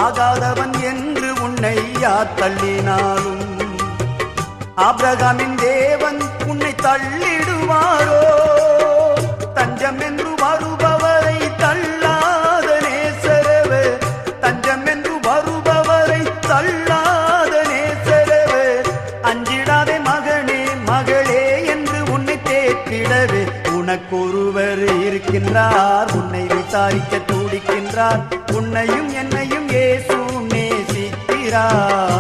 ஆகாதவன் என்று உன்னை யார் தள்ளினாலும் ஆபிரகாமின் தேவன் உன்னை தள்ளிடுவாரோ? தஞ்சம் என்று வருபவரை தள்ளாத நேசரவே, தஞ்சம் என்று வருபவரை தள்ளாத நேசரவே, அஞ்சிடாதே மகனே மகளே என்று உன்னை தேற்றிடவே உனக்கொருவர் இருக்கின்றார், உன்னை விசாரிக்க துடிக்கின்றார், உன்னையும் என்னையும் இயேசு நேசிக்கிறார்.